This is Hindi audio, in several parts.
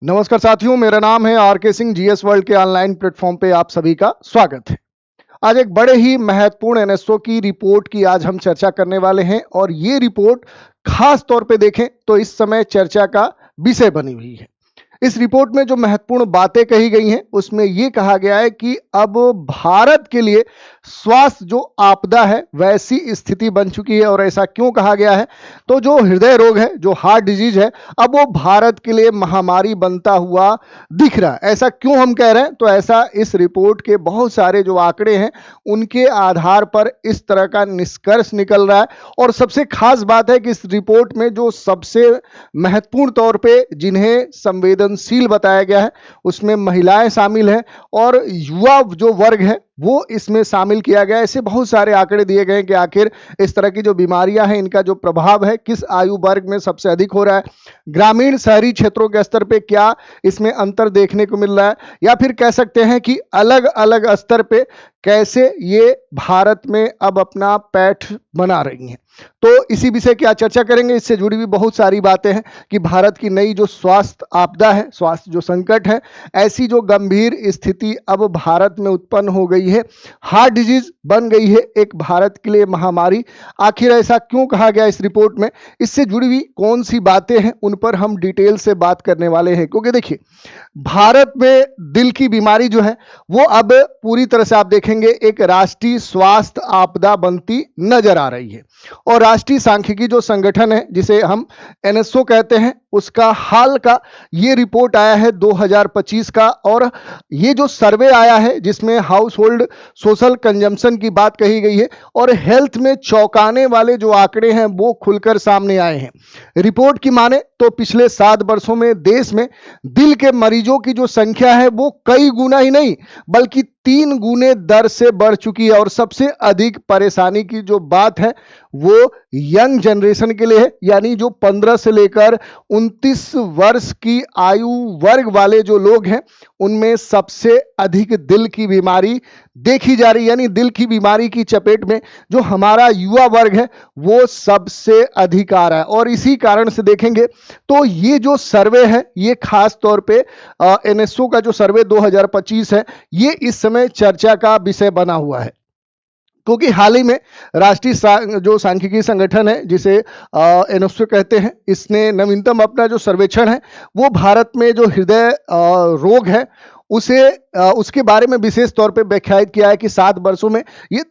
नमस्कार साथियों, मेरा नाम है आर के सिंह। जीएस वर्ल्ड के ऑनलाइन प्लेटफॉर्म पे आप सभी का स्वागत है। आज एक बड़े ही महत्वपूर्ण एनएसओ की रिपोर्ट की आज हम चर्चा करने वाले हैं और ये रिपोर्ट खास तौर पे देखें तो इस समय चर्चा का विषय बनी हुई है। इस रिपोर्ट में जो महत्वपूर्ण बातें कही गई हैं उसमें यह कहा गया है कि अब भारत के लिए स्वास्थ्य जो आपदा है वैसी स्थिति बन चुकी है। और ऐसा क्यों कहा गया है? तो जो हृदय रोग है, जो हार्ट डिजीज है, अब वो भारत के लिए महामारी बनता हुआ दिख रहा है। ऐसा क्यों हम कह रहे हैं? तो ऐसा इस रिपोर्ट के बहुत सारे जो आंकड़े हैं उनके आधार पर इस तरह का निष्कर्ष निकल रहा है। और सबसे खास बात है कि इस रिपोर्ट में जो सबसे महत्वपूर्ण तौर पे जिन्हें संवेदनशील बताया गया है उसमें महिलाएं शामिल हैं और युवा जो वर्ग है वो इसमें शामिल किया गया है। ऐसे बहुत सारे आंकड़े दिए गए हैं कि आखिर इस तरह की जो बीमारियां हैं इनका जो प्रभाव है किस आयु वर्ग में सबसे अधिक हो रहा है, ग्रामीण शहरी क्षेत्रों के स्तर पे क्या इसमें अंतर देखने को मिल रहा है, या फिर कह सकते हैं कि अलग अलग स्तर पे कैसे ये भारत में अब अपना पैठ बना रही हैं। तो इसी विषय की आज चर्चा करेंगे। इससे जुड़ी हुई बहुत सारी बातें हैं कि भारत की नई जो स्वास्थ्य आपदा है, स्वास्थ्य जो संकट है, ऐसी जो गंभीर स्थिति अब भारत में उत्पन्न हो गई है, हार्ट डिजीज बन गई है एक भारत के लिए महामारी। आखिर ऐसा क्यों कहा गया इस रिपोर्ट में? इससे जुड़ी हुई कौन सी बातें हैं उन पर हम डिटेल से बात करने वाले हैं। क्योंकि देखिए, भारत में दिल की बीमारी जो है वो अब पूरी तरह से आप देखेंगे एक राष्ट्रीय स्वास्थ्य आपदा बनती नजर आ रही है। और राष्ट्रीय सांख्यिकी जो संगठन है जिसे हम एनएसओ कहते हैं उसका हाल का ये रिपोर्ट आया है 2025 का। और ये जो सर्वे आया है जिसमें हाउस होल्ड सोशल कंजम्पशन की बात कही गई है और हेल्थ में चौंकाने वाले जो आंकड़े हैं वो खुलकर सामने आए हैं। रिपोर्ट की माने तो पिछले 7 वर्षों में देश में दिल के मरीजों की जो संख्या है वो कई गुना ही नहीं बल्कि 3 गुने दर से बढ़ चुकी है। और सबसे अधिक परेशानी की जो बात है वो यंग जनरेशन के लिए है, यानी जो 15 से लेकर 29 वर्ष की आयु वर्ग वाले जो लोग हैं उनमें सबसे अधिक दिल की बीमारी देखी जा रही है। यानी दिल की बीमारी की चपेट में जो हमारा युवा वर्ग है वो सबसे अधिक आ रहा है। और इसी कारण से देखेंगे तो ये जो सर्वे है ये खास तौर पे एनएसओ का जो सर्वे 2025 है ये इस समय चर्चा का विषय बना हुआ है। क्योंकि हाल ही में राष्ट्रीय जो सांख्यिकी संगठन है जिसे एनएसओ कहते हैं, इसने नवीनतम अपना जो सर्वेक्षण है वो भारत में जो हृदय रोग है उसके बारे में विशेष तौर पे व्याख्यायित किया है कि 7 वर्षों में ये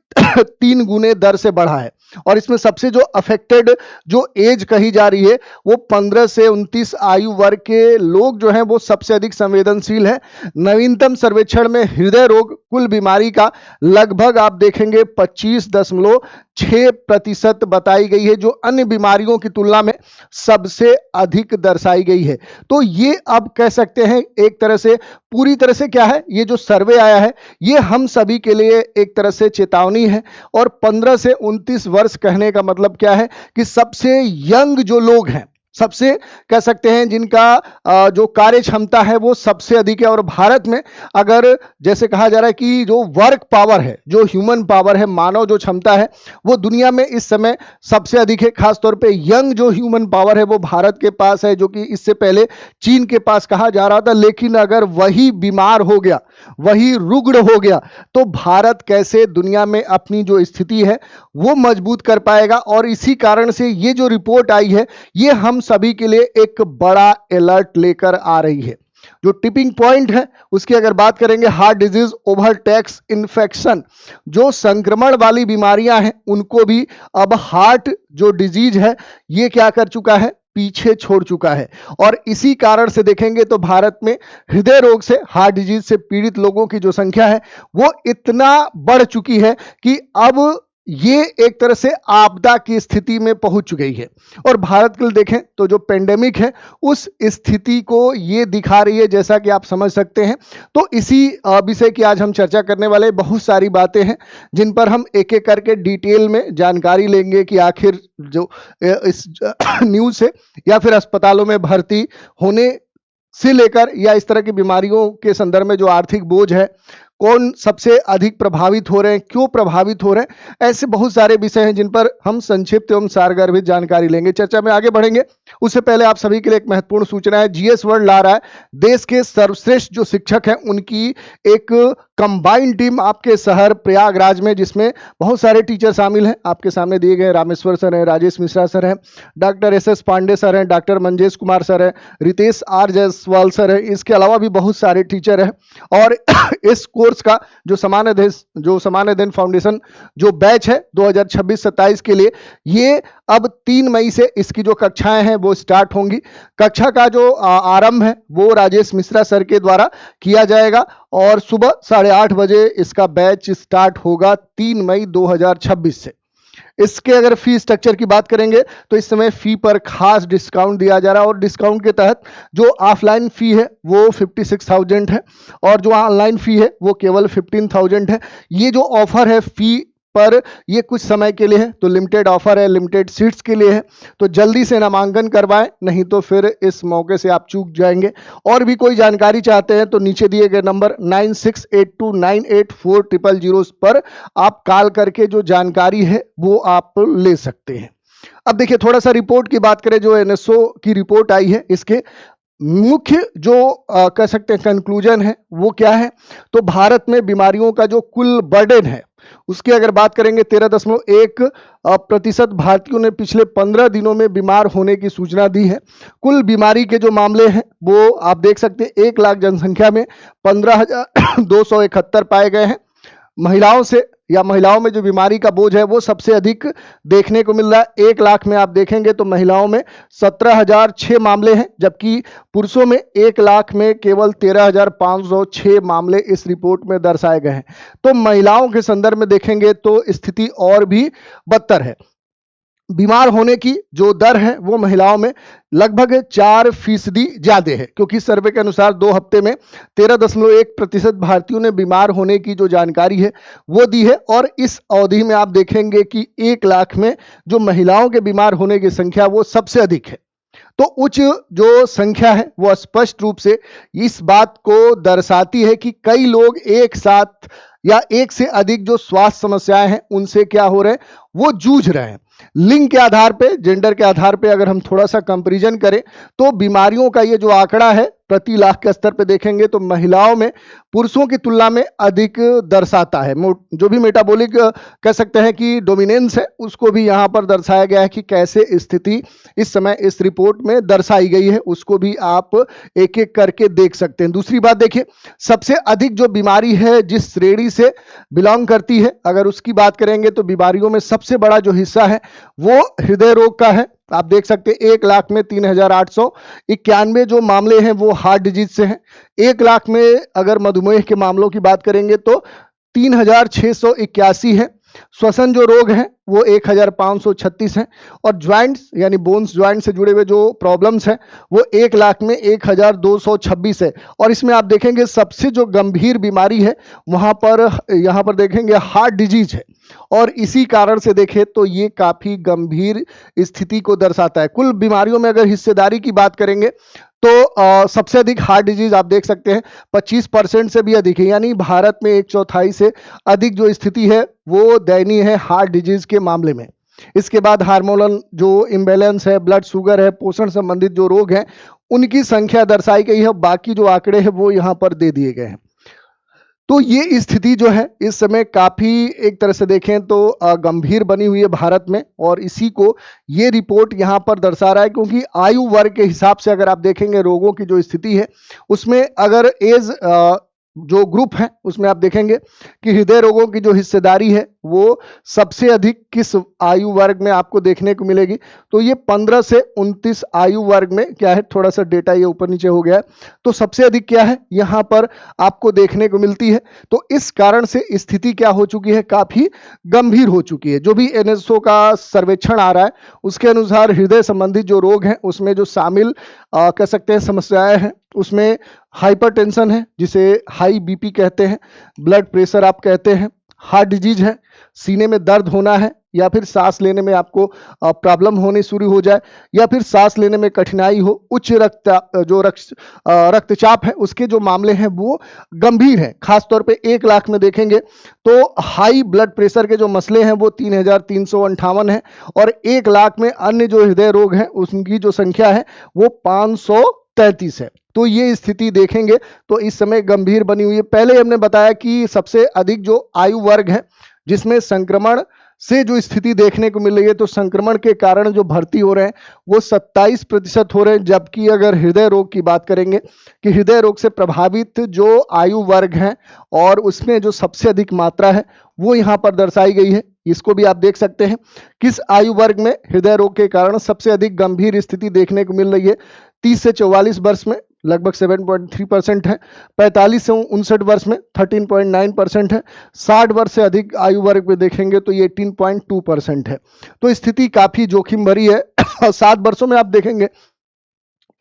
3 गुने दर से बढ़ा है। और इसमें सबसे जो अफेक्टेड जो एज कही जा रही है वो 15 से 29 आयु वर्ग के लोग जो हैं वो सबसे अधिक संवेदनशील है। नवीनतम सर्वेक्षण में हृदय रोग कुल बीमारी का लगभग आप देखेंगे 25.6% बताई गई है, जो अन्य बीमारियों की तुलना में सबसे अधिक दर्शाई गई है। तो ये अब कह सकते हैं एक तरह से पूरी तरह से क्या है, ये जो सर्वे आया है ये हम सभी के लिए एक तरह से चेतावनी है। और 15 से 29 वर्ष कहने का मतलब क्या है कि सबसे यंग जो लोग हैं, सबसे कह सकते हैं जिनका जो कार्य क्षमता है वो सबसे अधिक है। और भारत में अगर जैसे कहा जा रहा है कि जो वर्क पावर है, जो ह्यूमन पावर है, मानव जो क्षमता है वो दुनिया में इस समय सबसे अधिक है। खासतौर पे यंग जो ह्यूमन पावर है वो भारत के पास है, जो कि इससे पहले चीन के पास कहा जा रहा था। लेकिन अगर वही बीमार हो गया, वही रुग्ण हो गया तो भारत कैसे दुनिया में अपनी जो स्थिति है वो मजबूत कर पाएगा। और इसी कारण से ये जो रिपोर्ट आई है ये हम सभी के लिए एक बड़ा अलर्ट लेकर आ रही है। जो टिपिंग पॉइंट है उसकी अगर बात करेंगे, हार्ट डिजीज ओवरटैक्स इन्फेक्शन, जो संक्रमण वाली बीमारियां हैं उनको भी अब हार्ट जो डिजीज है ये क्या कर चुका है, पीछे छोड़ चुका है। और इसी कारण से देखेंगे तो भारत में हृदय रोग से, हार्ट डिजीज से पीड़ित लोगों की जो संख्या है वो इतना बढ़ चुकी है कि अब ये एक तरह से आपदा की स्थिति में पहुंच गई है। और भारत के लिए देखें तो जो पेंडेमिक है उस स्थिति को ये दिखा रही है, जैसा कि आप समझ सकते हैं। तो इसी विषय की आज हम चर्चा करने वाले, बहुत सारी बातें हैं जिन पर हम एक एक करके डिटेल में जानकारी लेंगे कि आखिर जो इस न्यूज से या फिर अस्पतालों में भर्ती होने से लेकर या इस तरह की बीमारियों के संदर्भ में जो आर्थिक बोझ है, कौन सबसे अधिक प्रभावित हो रहे हैं, क्यों प्रभावित हो रहे हैं, ऐसे बहुत सारे विषय हैं जिन पर हम संक्षिप्त एवं सारगर्भित जानकारी लेंगे। चर्चा में आगे बढ़ेंगे उससे पहले आप सभी के लिए एक महत्वपूर्ण सूचना है। जीएस वर्ल्ड ला रहा है देश के सर्वश्रेष्ठ जो शिक्षक हैं उनकी एक कंबाइंड टीम आपके शहर प्रयागराज में, जिसमें बहुत सारे टीचर शामिल हैं। आपके सामने दिए गए रामेश्वर सर हैं, राजेश मिश्रा सर हैं, डॉक्टर एस पांडे सर हैं, डॉक्टर मंजेश कुमार सर हैं, रितेश आर जायसवाल सर हैं। इसके अलावा भी बहुत सारे टीचर हैं और इस कोर्स का जो समान अध्ययन फाउंडेशन जो बैच है 2026-27 के लिए, ये अब 3 मई से इसकी जो कक्षाएं हैं वो स्टार्ट होंगी। कक्षा का जो आरंभ है वो राजेश मिश्रा सर के द्वारा किया जाएगा और सुबह 8:30 बजे इसका बैच स्टार्ट होगा 3 मई 2026 से। इसके अगर फी स्ट्रक्चर की बात करेंगे तो इस समय फी पर खास डिस्काउंट दिया जा रहा है और डिस्काउंट के तहत जो ऑफलाइन फी है वो 56,000 है और जो ऑनलाइन फी है वो केवल 15,000 है। ये जो ऑफर है फी पर ये कुछ समय के लिए है, तो लिमिटेड ऑफर है, लिमिटेड सीट्स के लिए है, तो जल्दी से नामांकन करवाएं, नहीं तो फिर इस मौके से आप चूक जाएंगे। और भी कोई जानकारी चाहते हैं तो नीचे दिए गए नंबर 9682984000 पर आप कॉल करके जो जानकारी है वो आप ले सकते हैं। अब देखिए थोड़ा सा रिपोर्ट की बात करें, जो एनएसओ की रिपोर्ट आई है इसके मुख्य जो कह सकते हैं कंक्लूजन है वो क्या है, तो भारत में बीमारियों का जो कुल बर्डन है उसकी अगर बात करेंगे 13.1% भारतीयों ने पिछले 15 दिनों में बीमार होने की सूचना दी है। कुल बीमारी के जो मामले हैं वो आप देख सकते हैं 1 लाख जनसंख्या में 15,271 पाए गए हैं। महिलाओं में जो बीमारी का बोझ है वो सबसे अधिक देखने को मिल रहा है। 1 लाख में आप देखेंगे तो महिलाओं में 17,006 मामले हैं, जबकि पुरुषों में 1 लाख में केवल 13,506 मामले इस रिपोर्ट में दर्शाए गए हैं। तो महिलाओं के संदर्भ में देखेंगे तो स्थिति और भी बदतर है। बीमार होने की जो दर है वो महिलाओं में लगभग 4% ज्यादा है, क्योंकि सर्वे के अनुसार 2 हफ्ते में 13.1% भारतीयों ने बीमार होने की जो जानकारी है वो दी है और इस अवधि में आप देखेंगे कि 1 लाख में जो महिलाओं के बीमार होने की संख्या वो सबसे अधिक है। तो उच्च जो संख्या है वो स्पष्ट रूप से इस बात को दर्शाती है कि कई लोग एक साथ या एक से अधिक जो स्वास्थ्य समस्याएं हैं उनसे क्या हो रहे हैं, वो जूझ रहे हैं। लिंग के आधार पे, जेंडर के आधार पे अगर हम थोड़ा सा कंपैरिजन करें तो बीमारियों का ये जो आंकड़ा है प्रति लाख के स्तर पे देखेंगे तो महिलाओं में पुरुषों की तुलना में अधिक दर्शाता है। जो भी मेटाबॉलिक कह सकते हैं कि डोमिनेंस है उसको भी यहाँ पर दर्शाया गया है कि कैसे स्थिति इस समय इस रिपोर्ट में दर्शाई गई है, उसको भी आप एक एक करके देख सकते हैं। दूसरी बात देखिए, सबसे अधिक जो बीमारी है जिस श्रेणी से बिलोंग करती है अगर उसकी बात करेंगे तो बीमारियों में सबसे बड़ा जो हिस्सा है वो हृदय रोग का है। आप देख सकते हैं 1 लाख में 3,891 जो मामले हैं वो हार्ट डिजीज से हैं। 1 लाख में अगर मधुमेह के मामलों की बात करेंगे तो 3,681 है। श्वसन जो रोग हैं वो 1,536 हैं और ज्वाइंट्स यानी बोन्स ज्वाइंट से जुड़े हुए जो प्रॉब्लम्स हैं वो 1 लाख में 1,226 है। और इसमें आप देखेंगे सबसे जो गंभीर बीमारी है वहां पर यहाँ पर देखेंगे हार्ट डिजीज है और इसी कारण से देखें तो ये काफी गंभीर स्थिति को दर्शाता है। कुल बीमारियों में अगर हिस्सेदारी की बात करेंगे तो सबसे अधिक हार्ट डिजीज आप देख सकते हैं 25% से भी अधिक है, यानी भारत में 1/4 से अधिक जो स्थिति है वो दयनीय है हार्ट डिजीज के मामले में। इसके बाद हार्मोनल जो इम्बैलेंस है, ब्लड शुगर है, पोषण संबंधित जो रोग हैं उनकी संख्या दर्शाई गई है। बाकी जो आंकड़े हैं वो यहाँ पर दे दिए गए हैं। तो ये स्थिति जो है इस समय काफी एक तरह से देखें तो गंभीर बनी हुई है भारत में और इसी को ये रिपोर्ट यहाँ पर दर्शा रहा है, क्योंकि आयु वर्ग के हिसाब से अगर आप देखेंगे रोगों की जो स्थिति है उसमें अगर एज जो ग्रुप है उसमें आप देखेंगे कि हृदय रोगों की जो हिस्सेदारी है वो सबसे अधिक किस आयु वर्ग में आपको देखने को मिलेगी, तो ये 15 से 29 आयु वर्ग में क्या है, थोड़ा सा डेटा ये ऊपर नीचे हो गया है, तो सबसे अधिक क्या है यहाँ पर आपको देखने को मिलती है। तो इस कारण से स्थिति क्या हो चुकी है, काफी गंभीर हो चुकी है। जो भी एनएसओ का सर्वेक्षण आ रहा है उसके अनुसार हृदय संबंधित जो रोग हैं उसमें जो शामिल कह सकते हैं समस्याएं हैं उसमें हाइपरटेंशन है जिसे हाई बीपी कहते हैं, ब्लड प्रेशर आप कहते हैं, हार्ट डिजीज है, सीने में दर्द होना है या फिर सांस लेने में आपको प्रॉब्लम होनी शुरू हो जाए, या फिर सांस लेने में कठिनाई हो, उच्च रक्तचाप है उसके जो मामले हैं वो गंभीर हैं। खासतौर पे 1 लाख में देखेंगे तो हाई ब्लड प्रेशर के जो मसले हैं वो 3,358 है, और 1 लाख में अन्य जो हृदय रोग हैं उनकी जो संख्या है वो 533 है। तो ये स्थिति देखेंगे तो इस समय गंभीर बनी हुई है। पहले हमने बताया कि सबसे अधिक जो आयु वर्ग है जिसमें संक्रमण से जो स्थिति देखने को मिल रही है, तो संक्रमण के कारण जो भर्ती हो रहे हैं वो 27% हो रहे हैं, जबकि अगर हृदय रोग की बात करेंगे कि हृदय रोग से प्रभावित जो आयु वर्ग हैं और उसमें जो सबसे अधिक मात्रा है वो यहाँ पर दर्शाई गई है। इसको भी आप देख सकते हैं किस आयु वर्ग में हृदय रोग के कारण सबसे अधिक गंभीर स्थिति देखने को मिल रही है। 30 से 44 वर्ष में लगभग 7.3% है, 45 से 59 वर्ष में 13.9% है, 60 वर्ष से अधिक आयु वर्ग में देखेंगे तो ये 18.2% है। तो स्थिति काफी जोखिम भरी है। और 7 वर्षों में आप देखेंगे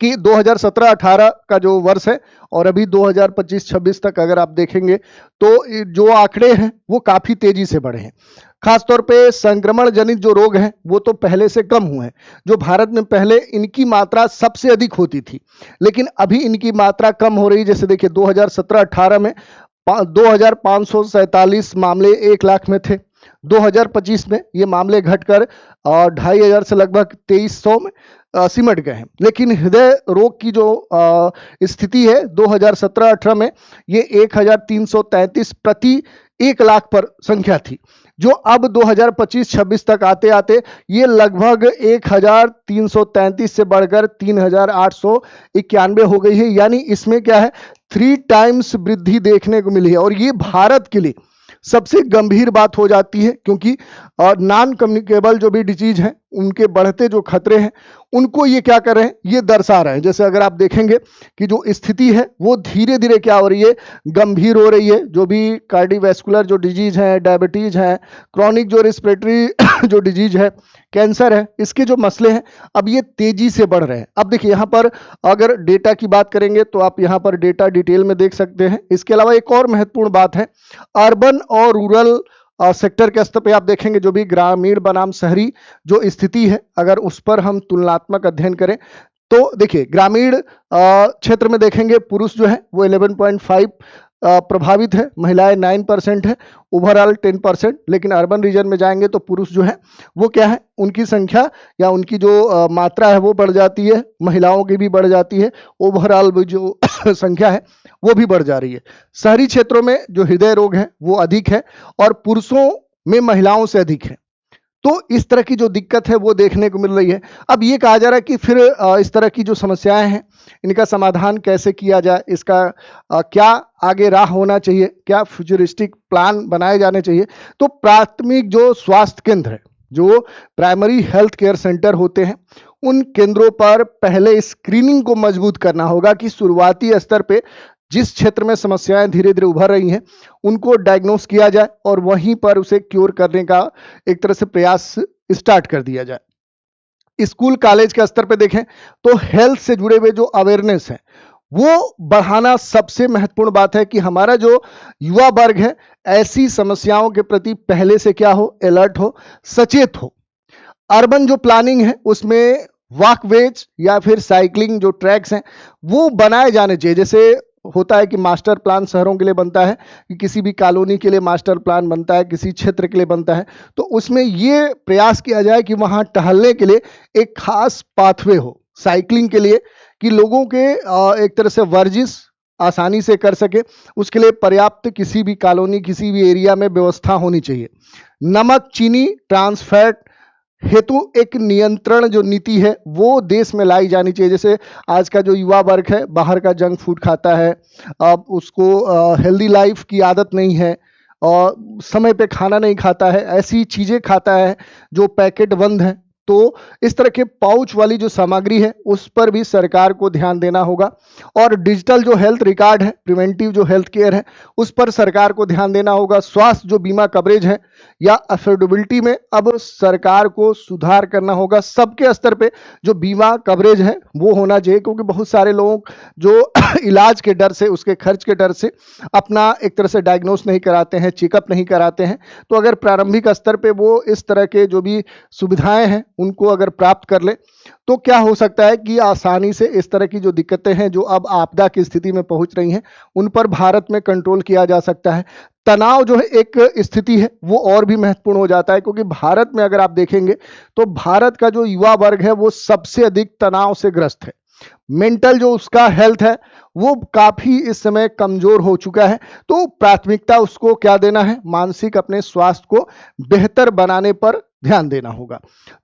कि 2017-18 का जो वर्ष है और अभी 2025-26 तक अगर आप देखेंगे तो जो आंकड़े हैं वो काफी तेजी से बढ़े हैं। खासतौर पे संक्रमण जनित जो रोग हैं वो तो पहले से कम हुए हैं। जो भारत में पहले इनकी मात्रा सबसे अधिक होती थी, लेकिन अभी इनकी मात्रा कम हो रही। जैसे देखिए 2017-18 में 2547 मामले 1 लाख में थे। 2025 में ये मामले घटकर 2500 से लगभग 2300 में सिमट गए हैं। लेकिन हृदय रोग की जो स्थिति है 2017-18 में ये 1333 प्रति 1 लाख पर संख्या थी, जो अब 2025-26 तक आते आते ये लगभग 1333 से बढ़कर 3891 हो गई है। यानी इसमें क्या है 3 टाइम्स वृद्धि देखने को मिली है। और ये भारत के लिए सबसे गंभीर बात हो जाती है, क्योंकि नॉन कम्युनिकेबल जो भी डिजीज हैं उनके बढ़ते जो खतरे हैं उनको ये क्या कर रहे हैं, ये दर्शा रहे हैं। जैसे अगर आप देखेंगे कि जो स्थिति है वो धीरे धीरे क्या हो रही है, गंभीर हो रही है। जो भी कार्डियोवैस्कुलर जो डिजीज है, डायबिटीज है, क्रॉनिक जो रेस्पिरेटरी जो डिजीज है, कैंसर है, इसके जो मसले हैं अब ये तेजी से बढ़ रहे हैं। अब देखिए यहाँ पर अगर डेटा की बात करेंगे तो आप यहाँ पर डेटा डिटेल में देख सकते हैं। इसके अलावा एक और महत्वपूर्ण बात है, अर्बन और रूरल सेक्टर के स्तर पे आप देखेंगे जो भी ग्रामीण बनाम शहरी जो स्थिति है, अगर उस पर हम तुलनात्मक अध्ययन करें तो देखिए ग्रामीण क्षेत्र में देखेंगे पुरुष जो है वो 11.5 प्रभावित है, महिलाएं 9% है, ओवरऑल 10%। लेकिन अर्बन रीजन में जाएंगे तो पुरुष जो है वो क्या है, उनकी संख्या या उनकी जो मात्रा है वो बढ़ जाती है, महिलाओं की भी बढ़ जाती है, ओवरऑल जो संख्या है वो भी बढ़ जा रही है। शहरी क्षेत्रों में जो हृदय रोग है वो अधिक है और पुरुषों में महिलाओं से अधिक है। तो इस तरह की जो दिक्कत है वो देखने को मिल रही है। अब ये कहा जा रहा है कि फिर इस तरह की जो समस्याएं हैं इनका समाधान कैसे किया जाए, इसका क्या आगे राह होना चाहिए, क्या फ्यूचरिस्टिक प्लान बनाए जाने चाहिए। तो प्राथमिक जो स्वास्थ्य केंद्र है, जो प्राइमरी हेल्थ केयर सेंटर होते हैं, उन केंद्रों पर पहले स्क्रीनिंग को मजबूत करना होगा कि शुरुआती स्तर पे जिस क्षेत्र में समस्याएं धीरे धीरे उभर रही हैं उनको डायग्नोस किया जाए और वहीं पर उसे क्योर करने का एक तरह से प्रयास स्टार्ट कर दिया जाए। स्कूल कॉलेज के स्तर पे देखें तो हेल्थ से जुड़े हुए जो अवेयरनेस है वो बढ़ाना सबसे महत्वपूर्ण बात है कि हमारा जो युवा वर्ग है ऐसी समस्याओं के प्रति पहले से क्या हो, अलर्ट हो, सचेत हो। अर्बन जो प्लानिंग है उसमें वॉकवेज या फिर साइकिलिंग जो ट्रैक्स हैं वो बनाए जाने चाहिए। जैसे होता है कि मास्टर प्लान शहरों के लिए बनता है, कि किसी भी कॉलोनी के लिए मास्टर प्लान बनता है, किसी क्षेत्र के लिए बनता है, तो उसमें ये प्रयास किया जाए कि वहाँ टहलने के लिए एक खास पाथवे हो साइकिलिंग के लिए, कि लोगों के एक तरह से वर्जिश आसानी से कर सके। उसके लिए पर्याप्त किसी भी कॉलोनी, किसी भी एरिया में व्यवस्था होनी चाहिए। नमक, चीनी, ट्रांस फैट हेतु एक नियंत्रण जो नीति है वो देश में लाई जानी चाहिए। जैसे आज का जो युवा वर्ग है बाहर का जंक फूड खाता है, अब उसको हेल्दी लाइफ की आदत नहीं है और समय पे खाना नहीं खाता है, ऐसी चीज़ें खाता है जो पैकेट बंद है, तो इस तरह के पाउच वाली जो सामग्री है उस पर भी सरकार को ध्यान देना होगा। और डिजिटल जो हेल्थ रिकॉर्ड है, प्रिवेंटिव जो हेल्थ केयर है, उस पर सरकार को ध्यान देना होगा। स्वास्थ्य जो बीमा कवरेज है या अफोर्डेबिलिटी में अब सरकार को सुधार करना होगा। सबके स्तर पे जो बीमा कवरेज है वो होना चाहिए, क्योंकि बहुत सारे लोग जो इलाज के डर से, उसके खर्च के डर से अपना एक तरह से डायग्नोस नहीं कराते हैं, चेकअप नहीं कराते हैं। तो अगर प्रारंभिक स्तर पे वो इस तरह के जो भी सुविधाएं हैं उनको अगर प्राप्त कर ले तो क्या हो सकता है कि आसानी से इस तरह की जो दिक्कतें हैं जो अब आपदा की स्थिति में पहुंच रही हैं उन पर भारत में कंट्रोल किया जा सकता है। तनाव जो है एक स्थिति है वो और भी महत्वपूर्ण हो जाता है, क्योंकि भारत में अगर आप देखेंगे तो भारत का जो युवा वर्ग है वो सबसे अधिक तनाव से ग्रस्त है। मेंटल जो उसका हेल्थ है वो काफी इस समय कमजोर हो चुका है। तो प्राथमिकता उसको क्या देना है, मानसिक अपने स्वास्थ्य को बेहतर बनाने पर ध्यान देना होगा।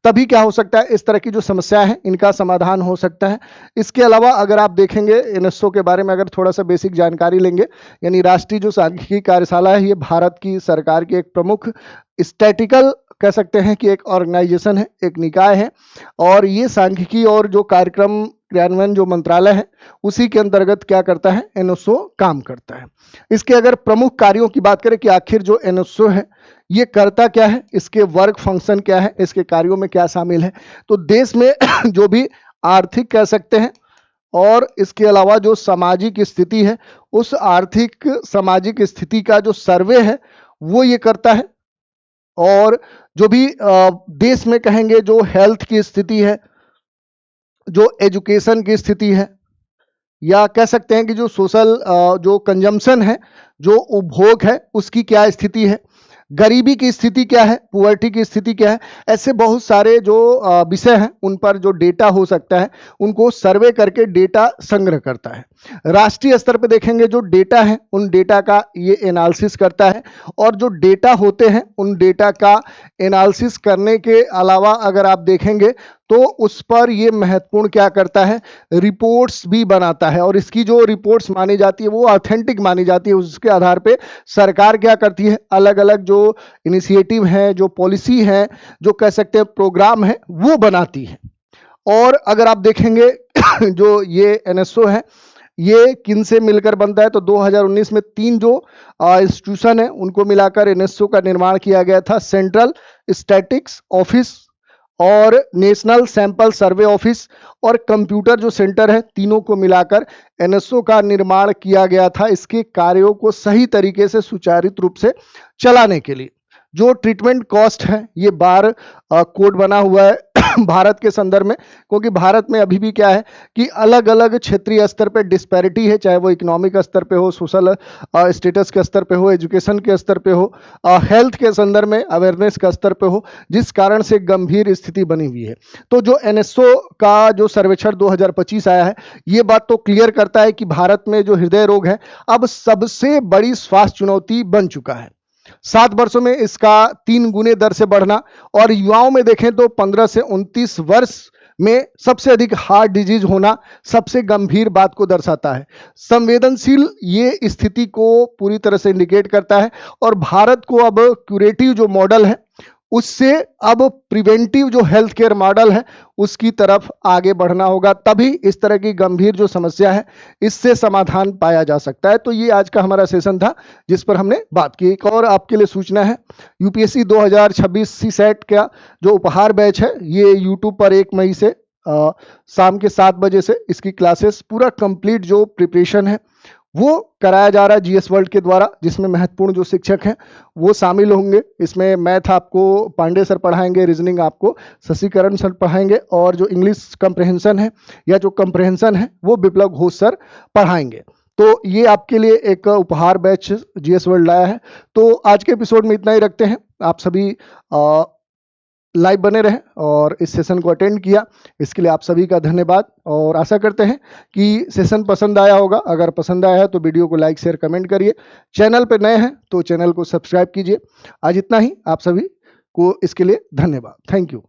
तभी क्या हो सकता है, इस तरह की जो समस्या है इनका समाधान हो सकता है। इसके अलावा अगर आप देखेंगे एनएसओ के बारे में अगर थोड़ा सा बेसिक जानकारी लेंगे, यानी राष्ट्रीय जो सांख्यिकी कार्यशाला है, ये भारत की सरकार की एक प्रमुख स्टैटिकल कह सकते हैं कि एक ऑर्गेनाइजेशन है, एक निकाय है। और ये सांख्यिकी और जो कार्यक्रम क्रियान्वयन जो मंत्रालय है उसी के अंतर्गत क्या करता है, एनएसओ काम करता है। इसके अगर प्रमुख कार्यों की बात करें कि आखिर जो एनएसओ है ये करता क्या है, इसके वर्क फंक्शन क्या है, इसके कार्यों में क्या शामिल है, तो देश में जो भी आर्थिक कह सकते हैं और इसके अलावा जो सामाजिक स्थिति है उस आर्थिक सामाजिक स्थिति का जो सर्वे है वो ये करता है। और जो भी देश में कहेंगे जो हेल्थ की स्थिति है, जो एजुकेशन की स्थिति है, या कह सकते हैं कि जो सोशल जो कंजम्पशन है, जो उपभोग है उसकी क्या स्थिति है, गरीबी की स्थिति क्या है, पुअर्टी की स्थिति क्या है, ऐसे बहुत सारे जो विषय हैं उन पर जो डेटा हो सकता है उनको सर्वे करके डेटा संग्रह करता है। राष्ट्रीय स्तर पे देखेंगे जो डेटा है उन डेटा का ये एनालिसिस करता है। और जो डेटा होते हैं उन डेटा का एनालिसिस करने के अलावा अगर आप देखेंगे तो उस पर ये महत्वपूर्ण क्या करता है, रिपोर्ट्स भी बनाता है। और इसकी जो रिपोर्ट्स मानी जाती है वो ऑथेंटिक मानी जाती है। उसके आधार पे सरकार क्या करती है, अलग अलग जो इनिशिएटिव है, जो पॉलिसी है, जो कह सकते हैं प्रोग्राम है वो बनाती है। और अगर आप देखेंगे जो ये एनएसओ है ये किन से मिलकर बनता है, तो 2019 में 3 जो इंस्टीट्यूशन है उनको मिलाकर एनएसओ का निर्माण किया गया था। सेंट्रल स्टैटिक्स ऑफिस और नेशनल सैंपल सर्वे ऑफिस और कंप्यूटर जो सेंटर है, तीनों को मिलाकर एनएसओ का निर्माण किया गया था इसके कार्यों को सही तरीके से सुचारित रूप से चलाने के लिए। जो ट्रीटमेंट कॉस्ट है ये बार कोड बना हुआ है भारत के संदर्भ में, क्योंकि भारत में अभी भी क्या है कि अलग अलग क्षेत्रीय स्तर पे डिस्पैरिटी है, चाहे वो इकोनॉमिक स्तर पे हो, सोशल स्टेटस के स्तर पे हो, एजुकेशन के स्तर पे हो, हेल्थ के संदर्भ में अवेयरनेस का स्तर पे हो, जिस कारण से गंभीर स्थिति बनी हुई है। तो जो एनएसओ का जो सर्वेक्षण 2025 आया है ये बात तो क्लियर करता है कि भारत में जो हृदय रोग है अब सबसे बड़ी स्वास्थ्य चुनौती बन चुका है। 7 वर्षों में इसका 3 गुने दर से बढ़ना, और युवाओं में देखें तो 15 से 29 वर्ष में सबसे अधिक हार्ट डिजीज होना सबसे गंभीर बात को दर्शाता है। संवेदनशील ये स्थिति को पूरी तरह से इंडिकेट करता है। और भारत को अब क्यूरेटिव जो मॉडल है उससे अब प्रिवेंटिव जो हेल्थ केयर मॉडल है उसकी तरफ आगे बढ़ना होगा, तभी इस तरह की गंभीर जो समस्या है इससे समाधान पाया जा सकता है। तो ये आज का हमारा सेशन था जिस पर हमने बात की। एक और आपके लिए सूचना है, यूपीएससी 2026 सीसेट का जो उपहार बैच है ये यूट्यूब पर 1 मई से शाम के 7 बजे से इसकी क्लासेस पूरा कंप्लीट जो प्रिपरेशन है वो कराया जा रहा है जीएस वर्ल्ड के द्वारा, जिसमें महत्वपूर्ण जो शिक्षक हैं वो शामिल होंगे। इसमें मैथ आपको पांडे सर पढ़ाएंगे, रीजनिंग आपको शशिकरण सर पढ़ाएंगे, और जो इंग्लिश कंप्रहेंशन है या जो कंप्रहेंशन है वो विप्लव घोष सर पढ़ाएंगे। तो ये आपके लिए एक उपहार बैच जीएस वर्ल्ड लाया है। तो आज के एपिसोड में इतना ही रखते हैं। आप सभी लाइव बने रहें और इस सेशन को अटेंड किया, इसके लिए आप सभी का धन्यवाद। और आशा करते हैं कि सेशन पसंद आया होगा। अगर पसंद आया है तो वीडियो को लाइक शेयर कमेंट करिए। चैनल पे नए हैं तो चैनल को सब्सक्राइब कीजिए। आज इतना ही, आप सभी को इसके लिए धन्यवाद। Thank you.